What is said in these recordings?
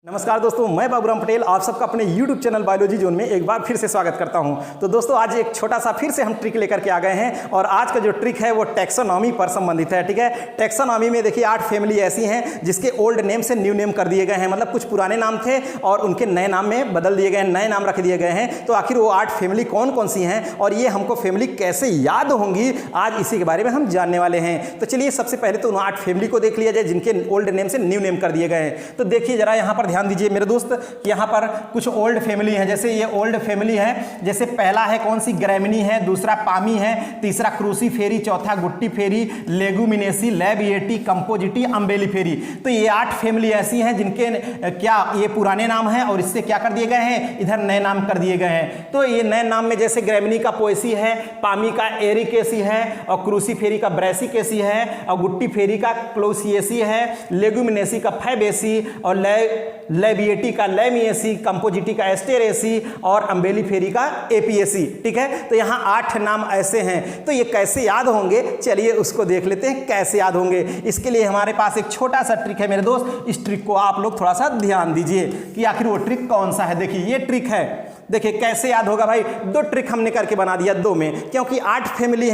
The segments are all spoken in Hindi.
नमस्कार दोस्तों, मैं बाबूराम पटेल आप सबका अपने YouTube चैनल बायोलॉजी जोन में एक बार फिर से स्वागत करता हूं। तो दोस्तों आज एक छोटा सा फिर से हम ट्रिक लेकर के आ गए हैं और आज का जो ट्रिक है वो टैक्सोनॉमी पर संबंधित है। ठीक है, टैक्सोनॉमी में देखिए 8 फैमिली ऐसी हैं जिसके ओल्ड नेम से न्यू नेम कर दिए गए हैं, मतलब कुछ पुराने नाम थे और उनके नए नाम में बदल दिए गए हैं, नए नाम रख दिए गए हैं। तो आखिर वो 8 फैमिली कौन कौन सी हैं और ये हमको फैमिली कैसे याद होंगी, आज इसी के बारे में हम जानने वाले हैं। तो चलिए सबसे पहले तो उन 8 फैमिली को देख लिया जाए जिनके ओल्ड नेम से न्यू नेम कर दिए गए हैं। तो देखिए जरा यहाँ पर ध्यान दीजिए मेरे दोस्त, यहाँ पर कुछ ओल्ड फैमिली है। जैसे ये ओल्ड फैमिली है, जैसे पहला है कौन सी, ग्रैमिनी है, दूसरा पामी है, तीसरा क्रूसीफेरी, चौथा गुट्टी फेरी, लेगुमिनेसी, लैबिएटी, कंपोजिटी, अम्बेलीफेरी। तो ये 8 फैमिली ऐसी हैं जिनके क्या ये पुराने नाम हैं और इससे क्या कर दिए गए हैं, इधर नए नाम कर दिए गए हैं। तो ये नए नाम में जैसे ग्रैमिनी का पोएसी है, पामी का एरिकेसी है और क्रूसीफेरी का ब्रेसिकेसी है और गुट्टी फेरी का क्लोसिएसी है, लेगुमिनेसी का फैबेसी और लैबिएटी का लैमिएसी, कंपोजिटी का एस्टेरेसी और अम्बेलीफेरी का एपीएसी। ठीक है, तो यहाँ 8 नाम ऐसे हैं। तो ये कैसे याद होंगे, चलिए उसको देख लेते हैं कैसे याद होंगे। इसके लिए हमारे पास एक छोटा सा ट्रिक है मेरे दोस्त, इस ट्रिक को आप लोग थोड़ा सा ध्यान दीजिए कि आखिर वो ट्रिक कौन सा है। देखिए ये ट्रिक है, देखिए कैसे याद होगा भाई। 2 ट्रिक हमने करके बना दिया 2 में, क्योंकि 8 फैमिली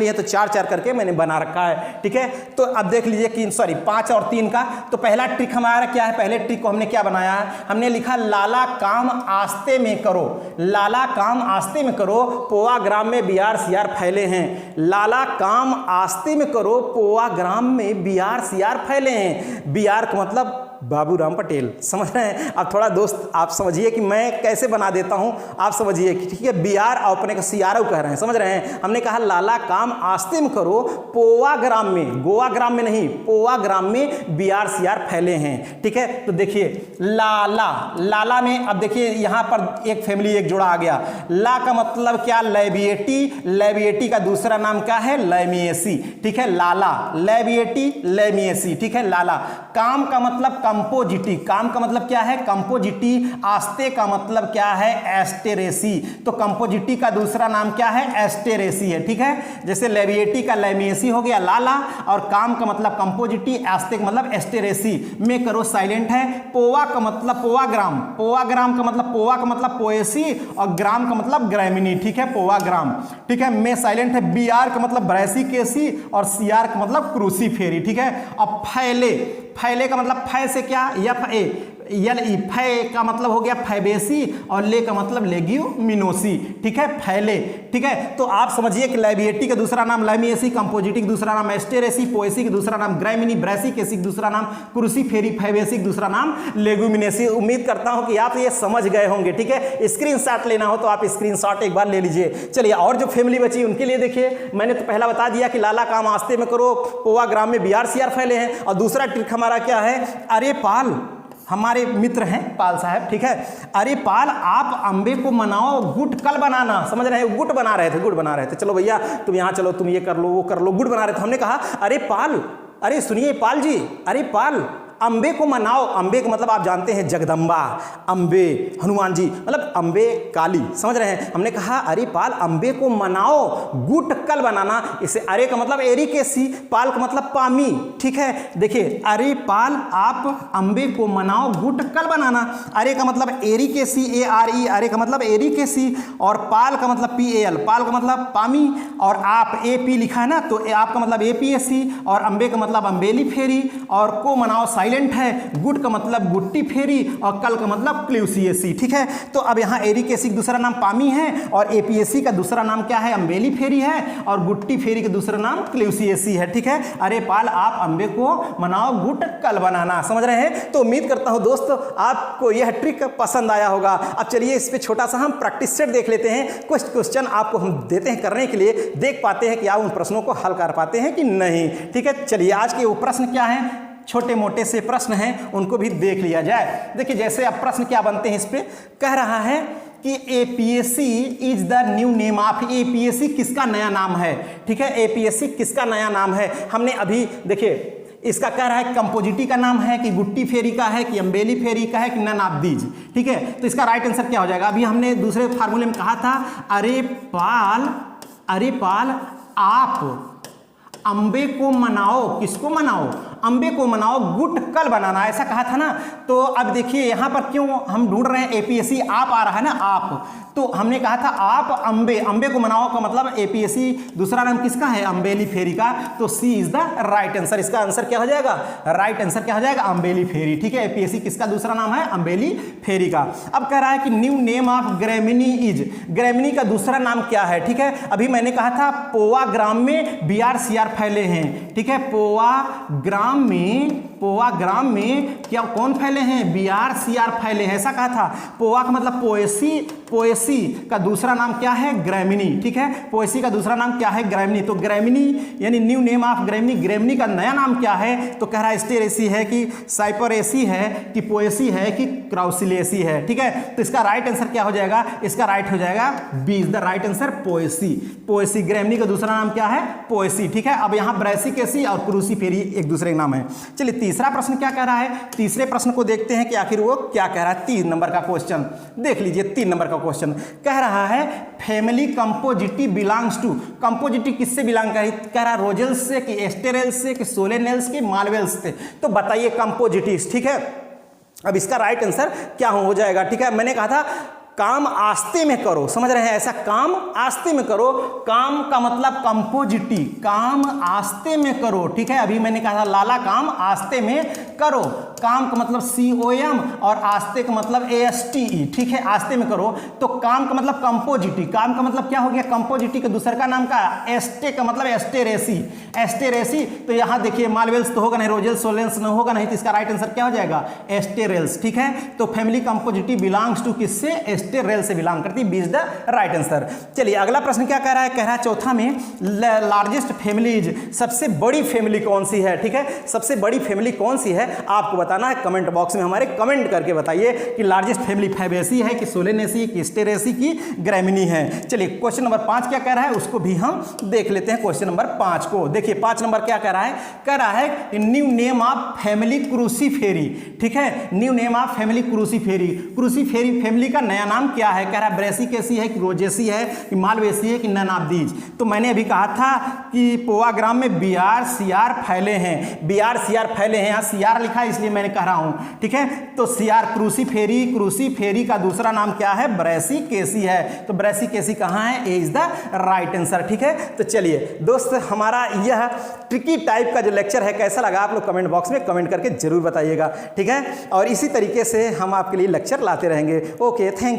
है तो 4-4 करके मैंने बना रखा है। ठीक है, तो अब देख लीजिए कि 5 और 3 का। तो पहला ट्रिक हमारा क्या है, पहले ट्रिक को हमने क्या बनाया है, हमने लिखा लाला काम आस्ते में करो, लाला काम आस्ते में करो, पोआ ग्राम में बिहार सियार फैले हैं। लाला काम आस्ते में करो, पोआ ग्राम में बिहार सियार फैले हैं। बिहार का मतलब बाबूराम पटेल, समझ रहे हैं। अब थोड़ा दोस्त आप समझिए कि मैं कैसे बना देता हूं, आप समझिए कि ठीक है, बिहार और अपने को सियारो कह रहे हैं, समझ रहे हैं। हमने कहा लाला काम आस्ते में करो, पोआ ग्राम में, गोवा ग्राम में नहीं, पोआ ग्राम में बिहार सियार फैले हैं। ठीक है, तो देखिए लाला, लाला में अब देखिए यहां पर एक फैमिली एक जोड़ा आ गया। ला का मतलब क्या, लैबिएटी, लैबिएटी का दूसरा नाम क्या है, लैमिएसी। ठीक है, लाला, लैबिएटी, लैमिएसी। ठीक है, लाला। काम का मतलब कंपोजिटी, काम का मतलब क्या है, कंपोजिटी। आस्ते का मतलब क्या है, एस्टेरेसी। तो कंपोजिटी का दूसरा नाम क्या है, एस्टेरेसी है। ठीक है, जैसे लेबिएटी का लैमिएसी हो गया लाला, और काम का मतलब कंपोजिटी, आस्ते का मतलब एस्टेरेसी। में करो साइलेंट है। पोआ का मतलब पोआ ग्राम, पोआ ग्राम का मतलब पोआ का मतलब पोएसी और ग्राम का मतलब ग्रैमिनी। ठीक है, पोआ ग्राम। ठीक है, में साइलेंट है। बीआर का मतलब ब्रेसिकेसी और सीआर का मतलब क्रूसीफेरी। ठीक है, अब फैले, फैले का मतलब फै से क्या, एफ ए यल ई, फै का मतलब हो गया फैबेसी और ले का मतलब लेग्यूमिनोसी। ठीक है, फैले। ठीक है, तो आप समझिए कि लैबिएटी का दूसरा नाम लैमिएसी, कंपोजिटी का दूसरा नाम एस्टेरेसी, पोएसी का दूसरा नाम ग्रैमिनी, ब्रेसिकेसी का दूसरा नाम क्रूसीफेरी, फैबेसी का दूसरा नाम लेग्यूमिनेसी। उम्मीद करता हूं कि आप ये समझ गए होंगे। ठीक है, स्क्रीनशॉट लेना हो तो आप स्क्रीनशॉट एक बार ले लीजिए। चलिए और जो फैमिली बची उनके लिए देखिए, मैंने तो पहला बता दिया कि लाला काम आस्ते में करो, पोआ ग्राम में बिहार सियार फैले हैं। और दूसरा ट्रिक हमारा क्या है, अरे पाल, हमारे मित्र हैं पाल साहब। ठीक है, अरे पाल आप अंबे को मनाओ, गुट कल बनाना, समझ रहे हैं, गुट बना रहे थे, गुड़ बना रहे थे। चलो भैया तुम यहाँ चलो, तुम ये कर लो, वो कर लो, गुड़ बना रहे थे। हमने कहा अरे पाल, अरे सुनिए पाल जी, अरे पाल अंबे को मनाओ। अंबे का मतलब आप जानते हैं जगदम्बा, अंबे हनुमान जी, मतलब अंबे काली, समझ रहे हैं। हमने कहा अरे पाल अंबे को मनाओ, गुट कल बनाना। इसे अरे का मतलब एरिकेसी, पाल का मतलब पामी। ठीक है, देखिए अरे पाल आप अंबे को मनाओ, गुट कल बनाना। अरे का मतलब एरिकेसी, ARE, अरे का मतलब एरिकेसी, और पाल का मतलब PAL, पाल का मतलब पामी, और आप AP लिखा है ना, तो आपका मतलब APSC, और अंबे का मतलब अम्बेली फेरी, और को मनाओ साइलेंट है। गुट का मतलब गुट्टी फेरी और कल का मतलब क्ल्यूसिएसी। ठीक है, तो अब यहाँ एरिकेसी का दूसरा नाम पामी है और एपीएसी का दूसरा नाम क्या है, अम्बेली फेरी है, और गुट्टी फेरी का दूसरा नाम क्ल्यूसिएसी है। ठीक है, अरे पाल आप अंबे को मनाओ, गुट कल बनाना, समझ रहे हैं। तो उम्मीद करता हूं दोस्तों आपको यह ट्रिक पसंद आया होगा। अब चलिए इस पे छोटा सा हम प्रैक्टिस सेट देख लेते हैं। कुछ क्वेश्चन आपको हम देते हैं करने के लिए, देख पाते हैं कि आप उन प्रश्नों को हल कर पाते हैं कि नहीं। ठीक है, चलिए आज के वो प्रश्न क्या है, छोटे मोटे से प्रश्न हैं, उनको भी देख लिया जाए। देखिए जैसे अब प्रश्न क्या बनते हैं, इस पे कह रहा है कि APSC is the new name of, APSC किसका नया नाम है। ठीक है, एपीएससी किसका नया नाम है। हमने अभी देखिए इसका कह रहा है कंपोजिटी का नाम है कि गुट्टी फेरी का है कि अम्बेली फेरी का है कि नन ऑफ दीज। ठीक है, तो इसका राइट आंसर क्या हो जाएगा। अभी हमने दूसरे फार्मूले में कहा था अरे पाल आप अंबे को मनाओ, किसको मनाओ, अंबे को मनाओ गुटकल बनाना, ऐसा कहा था ना। तो अब देखिए यहाँ पर क्यों हम ढूंढ रहे हैं एपीएससी, आप आ रहा है ना आप, तो हमने कहा था आप अंबे, अंबे को मनाओ का मतलब एपीएससी दूसरा नाम किसका है, अम्बेली फेरी का, तो सी इज द राइट आंसर। इसका आंसर क्या हो जाएगा, राइट आंसर क्या हो जाएगा, अम्बेली फेरी। ठीक है, एपीएससी किसका दूसरा नाम है, अम्बेली फेरी का। अब कह रहा है कि new name of Gramineae is, Gramineae का दूसरा नाम क्या है। ठीक है, अभी मैंने कहा था पोआ ग्राम में बीआर सीआर फैले हैं। ठीक है, पोआ ग्राम में क्या कौन फैले हैं, बीआर सीआर फैले हैं, ऐसा कहा था। पोआ का मतलब पोएसी का दूसरा नाम क्या है, ग्रेमिनी। ठीक है, पोएसी का दूसरा नाम क्या है, ग्रेमिनी। तो ग्रेमिनी यानी new name of Gramineae, Gramineae का नया नाम क्या है, तो कह रहा है स्टेरेसी है कि साइपरेसी है कि पोएसी है कि क्राउसिलेसी है। ठीक है, तो इसका राइट आंसर क्या हो जाएगा, इसका राइट हो जाएगा B is the right answer, Poaceae. Poaceae, Gramineae का दूसरा नाम क्या है, पोएसी। ठीक है, अब यहाँ ब्रेसिकेसी और क्रूसीफेरी एक दूसरे के नाम है। चलिए तीसरा प्रश्न क्या कह रहा है, तीसरे प्रश्न को देखते हैं कि आखिर वो क्या कह रहा है। 3 नंबर का क्वेश्चन देख लीजिए, 3 नंबर का क्वेश्चन कह रहा है family Compositae belongs to, Compositae किससे बिलोंग कह रहा है, रोजेल्स से कि एस्टेरेल्स से कि सोलेनेल्स के मालवेल्स से, तो बताइए कंपोजिटीज। ठीक है, अब इसका राइट आंसर क्या हो जाएगा। ठीक है, मैंने कहा था काम आस्ते में करो, समझ रहे हैं, ऐसा काम आस्ते में करो, काम का मतलब कंपोजिटी, काम आस्ते में करो। ठीक है, अभी मैंने कहा था लाला काम आस्ते में करो, काम का मतलब COM और आस्ते का मतलब ASTE। ठीक है, आस्ते में करो, तो काम का मतलब कंपोजिटी, काम का मतलब क्या हो गया, कंपोजिटी के दूसरे का नाम का एस्टे का मतलब एस्टेरेसी, एस्टेरेसी। तो यहाँ देखिए मालवेल्स तो होगा नहीं, रोजेल्स सोलेंस नहीं होगा नहीं, तो इसका राइट आंसर क्या हो जाएगा, एस्टेरेल्स। ठीक है, तो फैमिली कंपोजिटी बिलोंग्स टू किससे, एस्टेरेल से बिलोंग करती, B is the right answer. चलिए अगला प्रश्न क्या कह रहा है, कह रहा है चौथा में लार्जेस्ट फैमिलीज, सबसे बड़ी फैमिली कौन सी है। ठीक है, सबसे बड़ी फैमिली कौन सी है आपको बताना है, कमेंट बॉक्स में हमारे कमेंट करके बताइए कि लार्जेस्ट फैमिली फैबेसी है कि सोलेनेसी कि स्टेरेसी की ग्रेमिनी है। चलिए क्वेश्चन नंबर 5 क्या कह रहा है उसको भी हम देख लेते हैं। क्वेश्चन नंबर 5 को देखिए, 5 नंबर क्या कह रहा है, कह रहा है न्यू नेम ऑफ फैमिली क्रूसीफेरी। ठीक है, new name of family Cruciferae, Cruciferae family का नया नाम क्या है, कह रहा है ब्रेसिकेसी है कि रोजेसी है कि मालवेसी है कि नन ऑफ दीज। तो मैंने अभी कहा था कि पोआ ग्राम में बीआर सीआर फैले हैं, बीआर सीआर फैले हैं, यहाँ सीआर लिखा है इसलिए मैंने कह रहा हूं। ठीक है, तो सीआर क्रूसीफेरी, क्रूसीफेरी का दूसरा नाम क्या है, ब्रेसिकेसी है, तो ब्रेसिकेसी कहाँ है, ए इज द राइट आंसर। ठीक है, तो चलिए दोस्त हमारा यह ट्रिकी टाइप का जो लेक्चर है कैसा लगा आप लोग कमेंट बॉक्स में कमेंट करके जरूर बताइएगा। ठीक है, और इसी तरीके से हम आपके लिए लेक्चर लाते रहेंगे। Okay, thank you.